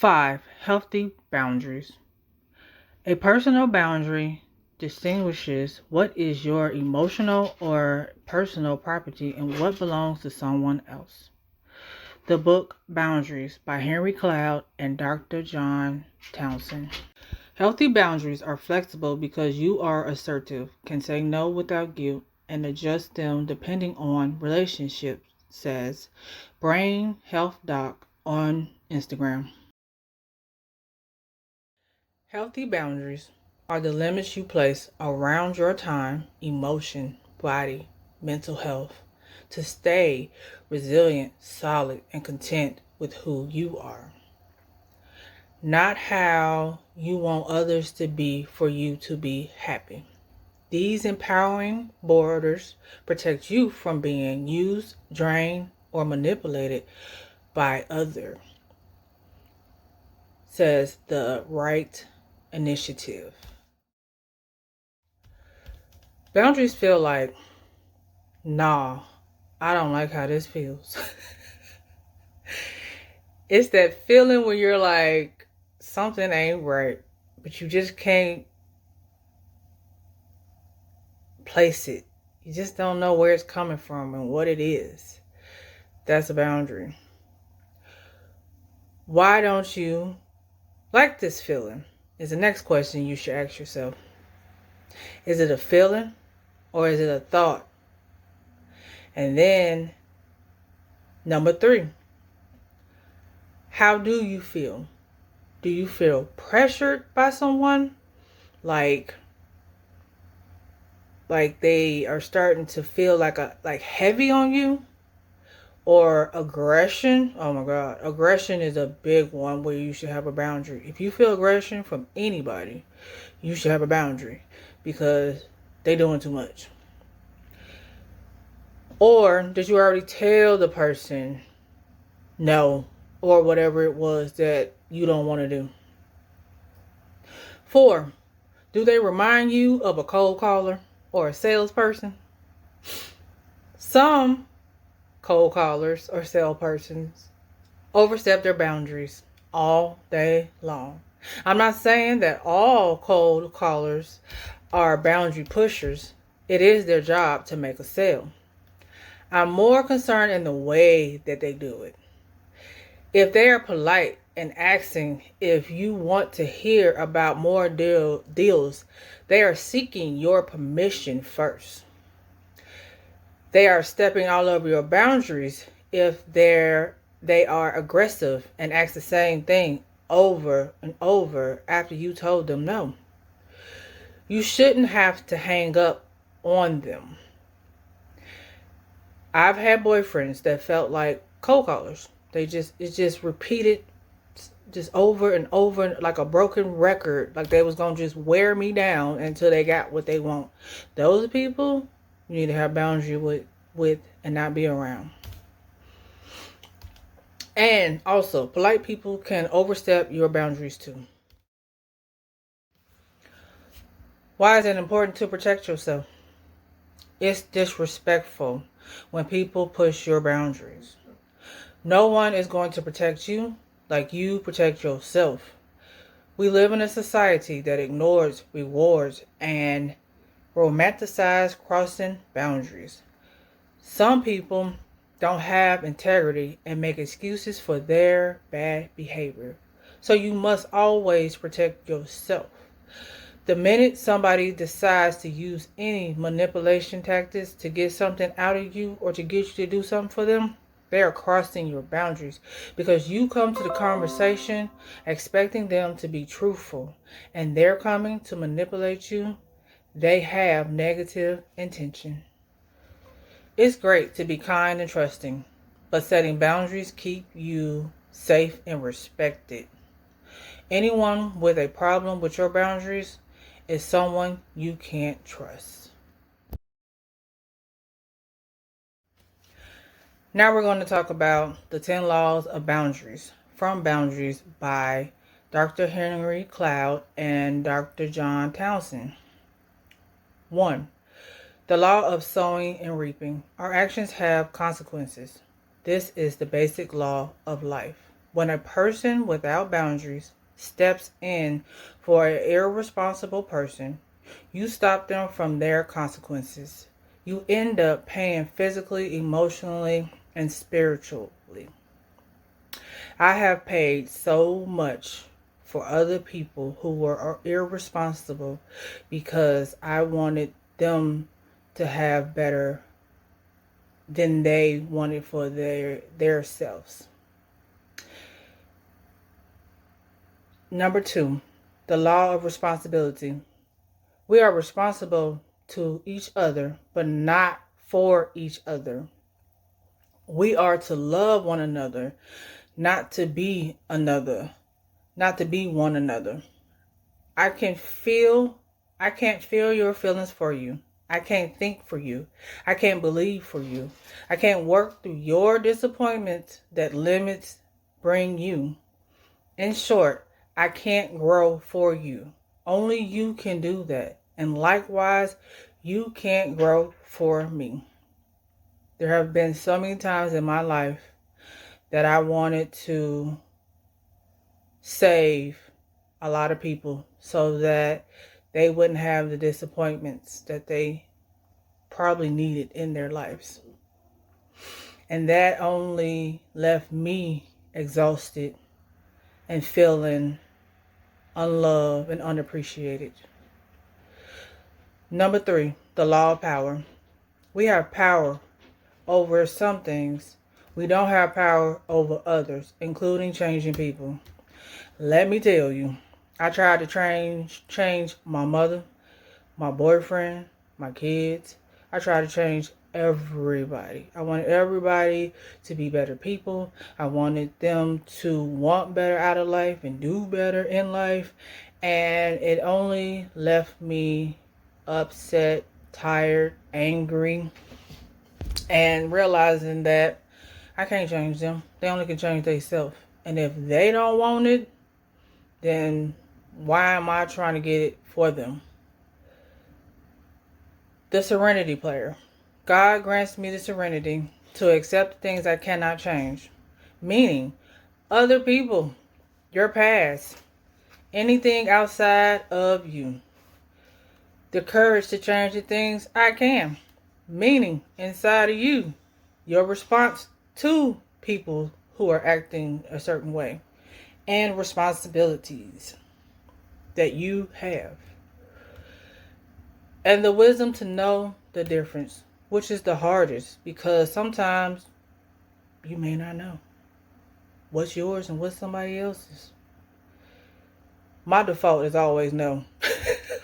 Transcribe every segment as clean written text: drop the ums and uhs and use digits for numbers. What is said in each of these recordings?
5. Healthy boundaries. A personal boundary distinguishes what is your emotional or personal property and what belongs to someone else. The book Boundaries by Henry Cloud and Dr. John Townsend. Healthy boundaries are flexible because you are assertive, can say no without guilt, and adjust them depending on relationships, says Brain Health Doc on Instagram. Healthy boundaries are the limits you place around your time, emotion, body, mental health to stay resilient, solid, and content with who you are. Not how you want others to be for you to be happy. These empowering borders protect you from being used, drained, or manipulated by others, says the Right Initiative. Boundaries feel like, nah, I don't like how this feels. It's that feeling when you're like, something ain't right, but you just can't place it. You just don't know where it's coming from and what it is. That's a boundary. Why don't you like this feeling? Is the next question you should ask yourself. Is it a feeling or is it a thought? And then, number 3, how do you feel? Do you feel pressured by someone? Like they are starting to feel like heavy on you? Or aggression? Oh my God. Aggression is a big one where you should have a boundary. If you feel aggression from anybody, you should have a boundary because they're doing too much. Or did you already tell the person no or whatever it was that you don't want to do? 4, do they remind you of a cold caller or a salesperson? Some cold callers or salespersons overstep their boundaries all day long. I'm not saying that all cold callers are boundary pushers. It is their job to make a sale. I'm more concerned in the way that they do it. If they are polite and asking if you want to hear about more deals, they are seeking your permission first. They are stepping all over your boundaries if they are aggressive and ask the same thing over and over after you told them no. You shouldn't have to hang up on them. I've had boyfriends that felt like cold callers. It's just repeated just over and over like a broken record, like they was gonna just wear me down until they got what they want. Those people you need to have boundary with and not be around. And also, polite people can overstep your boundaries too. Why is it important to protect yourself? It's disrespectful when people push your boundaries. No one is going to protect you like you protect yourself. We live in a society that ignores, rewards, and romanticizes crossing boundaries. Some people don't have integrity and make excuses for their bad behavior. So you must always protect yourself. The minute somebody decides to use any manipulation tactics to get something out of you or to get you to do something for them, they are crossing your boundaries because you come to the conversation expecting them to be truthful and they're coming to manipulate you. They have negative intention. It's great to be kind and trusting, but setting boundaries keep you safe and respected. Anyone with a problem with your boundaries is someone you can't trust. Now we're going to talk about the 10 laws of boundaries from Boundaries by Dr. Henry Cloud and Dr. John Townsend. 1. The law of sowing and reaping. Our actions have consequences. This is the basic law of life. When a person without boundaries steps in for an irresponsible person, you stop them from their consequences. You end up paying physically, emotionally, and spiritually. I have paid so much for other people who were irresponsible because I wanted them to have better than they wanted for their selves. Number 2, the law of responsibility. We are responsible to each other, but not for each other. We are to love one another, not to be one another. I can't feel your feelings for you. I can't think for you. I can't believe for you. I can't work through your disappointments that limits bring you. In short, I can't grow for you. Only you can do that. And likewise, you can't grow for me. There have been so many times in my life that I wanted to save a lot of people so that they wouldn't have the disappointments that they probably needed in their lives. And that only left me exhausted and feeling unloved and unappreciated. Number 3, the law of power. We have power over some things. We don't have power over others, including changing people. Let me tell you, I tried to change my mother, my boyfriend, my kids. I tried to change everybody. I wanted everybody to be better people. I wanted them to want better out of life and do better in life. And it only left me upset, tired, angry, and realizing that I can't change them. They only can change themselves. And if they don't want it, then why am I trying to get it for them? The serenity player. God grants me the serenity to accept the things I cannot change. Meaning, other people, your past, anything outside of you. The courage to change the things I can. Meaning, inside of you, your response to people who are acting a certain way. And responsibilities that you have. And the wisdom to know the difference, which is the hardest, because sometimes you may not know what's yours and what's somebody else's. My default is always no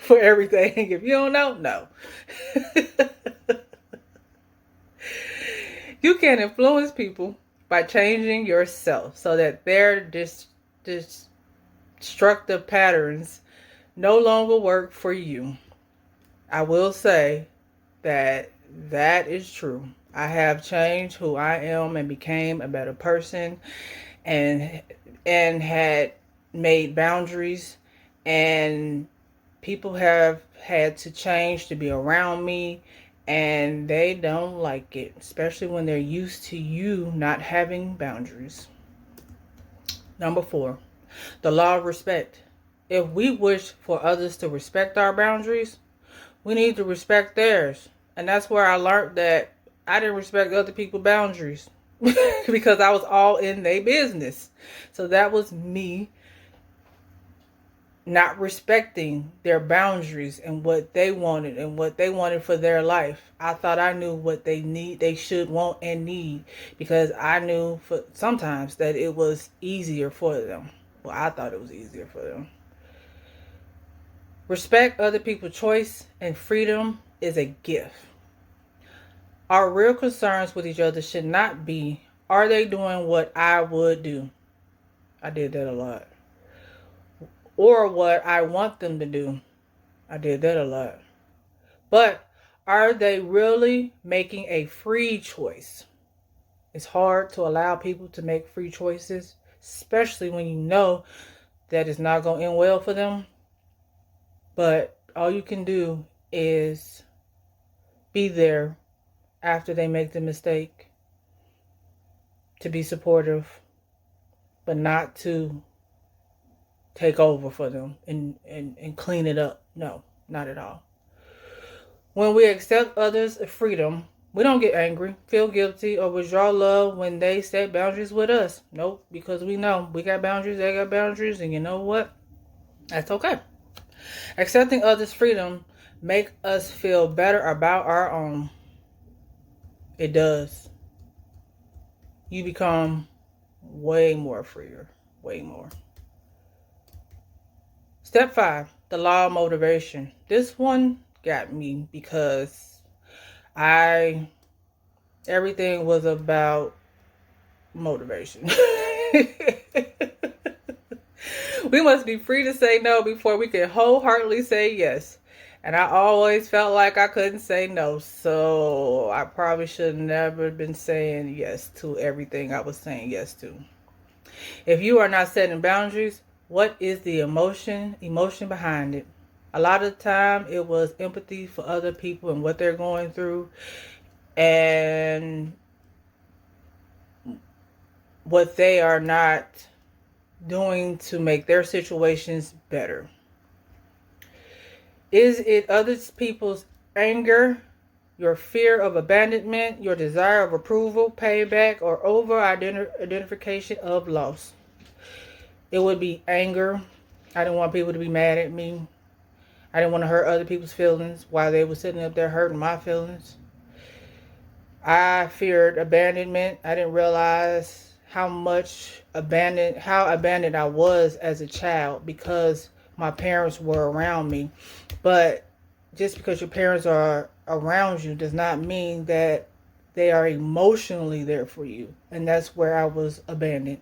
for everything. If you don't know, no. You can influence people by changing yourself so that their destructive patterns no longer work for you. I will say that is true. I have changed who I am and became a better person and had made boundaries, and people have had to change to be around me, and they don't like it, especially when they're used to you not having boundaries. Number 4, the law of respect. If we wish for others to respect our boundaries, we need to respect theirs. And that's where I learned that I didn't respect other people's boundaries because I was all in their business. So that was me not respecting their boundaries and what they wanted for their life. I thought I knew what they should want and need, because I knew for sometimes that it was easier for them. Well, I thought it was easier for them. Respect other people's choice and freedom is a gift. Our real concerns with each other should not be, are they doing what I would do? I did that a lot. Or what I want them to do. I did that a lot. But are they really making a free choice? It's hard to allow people to make free choices, especially when you know that it's not going to end well for them. But all you can do is be there after they make the mistake, to be supportive, but not to take over for them and clean it up. No, not at all. When we accept others' freedom, we don't get angry, feel guilty, or withdraw love when they set boundaries with us. Nope, because we know we got boundaries, they got boundaries, and you know what? That's okay. Accepting others' freedom make us feel better about our own. It does. You become way more freer. Way more. Step 5, the law of motivation. This one got me because everything was about motivation. We must be free to say no before we can wholeheartedly say yes. And I always felt like I couldn't say no. So I probably should have never been saying yes to everything I was saying yes to. If you are not setting boundaries, what is the emotion behind it? A lot of the time it was empathy for other people and what they're going through and what they are not doing to make their situations better. Is it other people's anger, your fear of abandonment, your desire of approval, payback, or over-identification of loss? It would be anger. I didn't want people to be mad at me. I didn't want to hurt other people's feelings while they were sitting up there hurting my feelings. I feared abandonment. I didn't realize how abandoned I was as a child because my parents were around me. But just because your parents are around you does not mean that they are emotionally there for you. And that's where I was abandoned.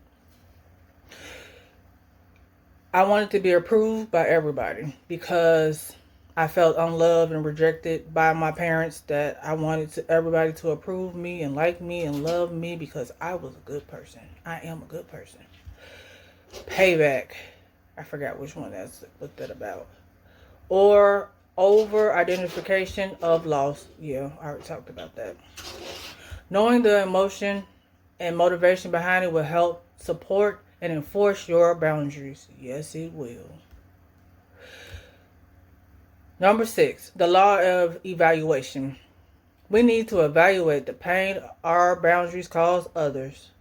I wanted to be approved by everybody because I felt unloved and rejected by my parents, that I wanted everybody to approve me and like me and love me because I was a good person. I am a good person. Payback. I forgot which one that's what that about. Or over-identification of loss. Yeah, I already talked about that. Knowing the emotion and motivation behind it will help support and enforce your boundaries. Yes, it will. Number 6, the law of evaluation. We need to evaluate the pain our boundaries cause others.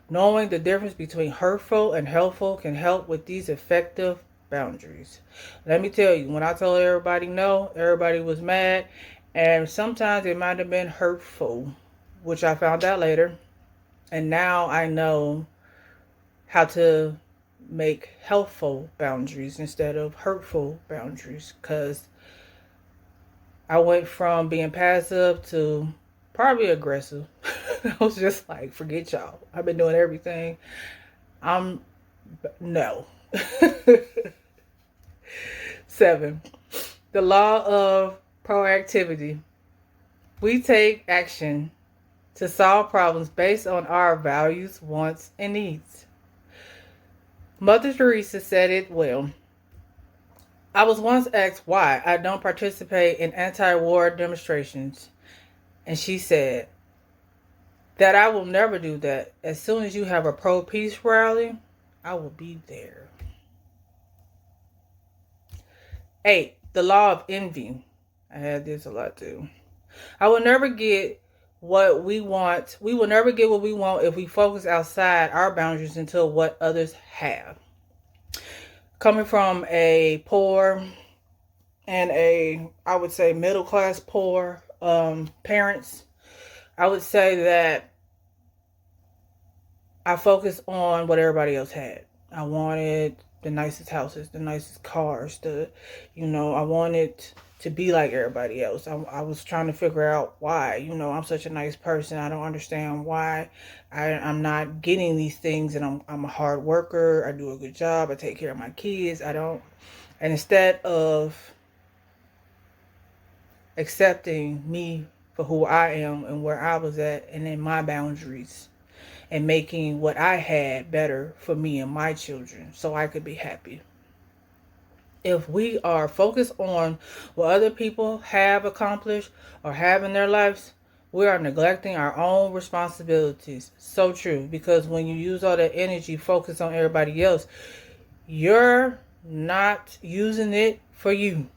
Knowing the difference between hurtful and helpful can help with these effective boundaries. Let me tell you, when I told everybody no, everybody was mad, and sometimes it might have been hurtful, which I found out later. And now I know how to make helpful boundaries instead of hurtful boundaries, because I went from being passive to probably aggressive. I was just like, forget y'all. I've been doing everything. No. 7, the law of proactivity. We take action to solve problems based on our values, wants, and needs. Mother Teresa said it well. I was once asked why I don't participate in anti-war demonstrations, and she said that I will never do that. As soon as you have a pro-peace rally, I will be there. 8, the law of envy. I had this a lot too. I will never get what we want. We will never get what we want if we focus outside our boundaries until what others have. Coming from a poor and I would say middle class poor parents, I would say that I focused on what everybody else had. I wanted the nicest houses, the nicest cars, I wanted to be like everybody else. I was trying to figure out why, I'm such a nice person. I don't understand why I'm not getting these things, and I'm a hard worker. I do a good job. I take care of my kids. And instead of accepting me for who I am and where I was at and in my boundaries, and making what I had better for me and my children so I could be happy. If we are focused on what other people have accomplished or have in their lives, We are neglecting our own responsibilities. So true. Because when you use all that energy focused on everybody else, you're not using it for you.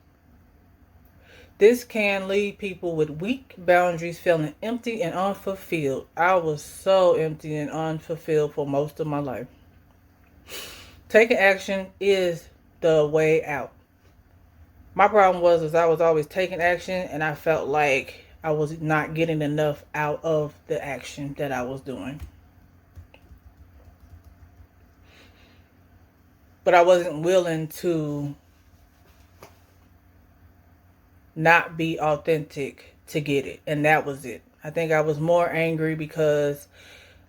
This can leave people with weak boundaries feeling empty and unfulfilled. I was so empty and unfulfilled for most of my life. Taking action is the way out. My problem was I was always taking action and I felt like I was not getting enough out of the action that I was doing. But I wasn't willing to not be authentic to get it. And that was it. I think I was more angry because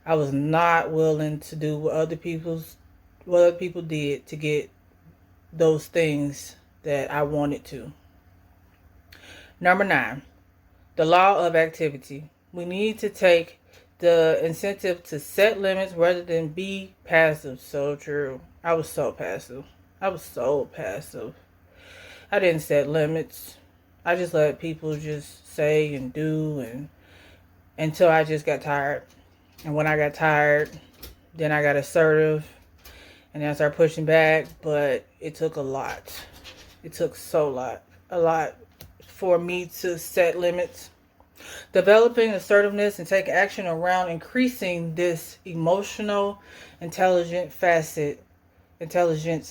I was not willing to do what other people did to get those things that I wanted to. Number 9, the law of activity. We need to take the incentive to set limits rather than be passive. So true. I was so passive. I didn't set limits. I just let people just say and do and until I just got tired. And when I got tired, then I got assertive and then I started pushing back, but it took a lot. It took a lot for me to set limits. Developing assertiveness and taking action around increasing this intelligence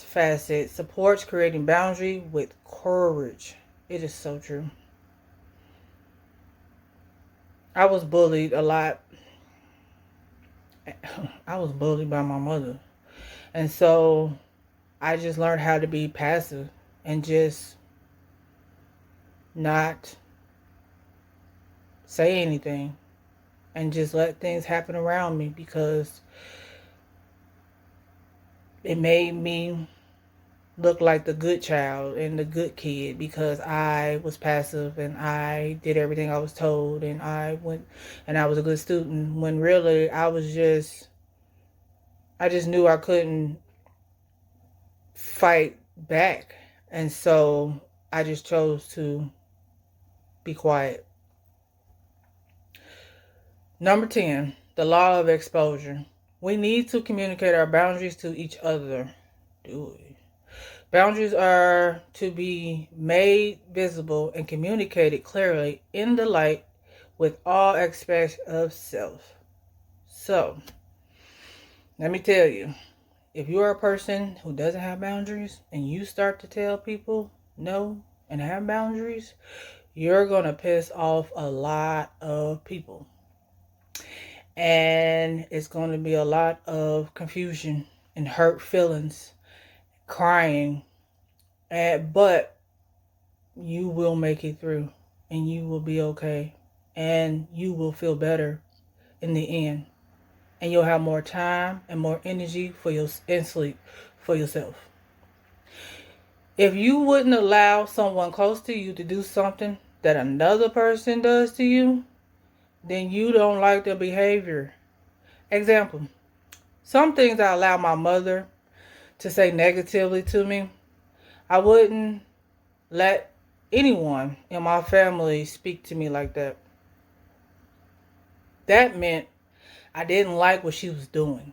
facet supports creating boundary with courage. It is so true. I was bullied a lot. I was bullied by my mother. And so I just learned how to be passive and just not say anything and just let things happen around me because it made me look like the good child and the good kid because I was passive and I did everything I was told and I was a good student when really I just knew I couldn't fight back. And so I just chose to be quiet. Number 10, the law of exposure. We need to communicate our boundaries to each other. Do it. Boundaries are to be made visible and communicated clearly in the light with all aspects of self. So, let me tell you, if you are a person who doesn't have boundaries and you start to tell people no and have boundaries, you're going to piss off a lot of people. And it's going to be a lot of confusion and hurt feelings, crying, but you will make it through and you will be okay and you will feel better in the end. And you'll have more time and more energy and sleep for yourself. If you wouldn't allow someone close to you to do something that another person does to you, then you don't like their behavior. Example, some things I allow my mother to say negatively to me, I wouldn't let anyone in my family speak to me like that. That meant I didn't like what she was doing.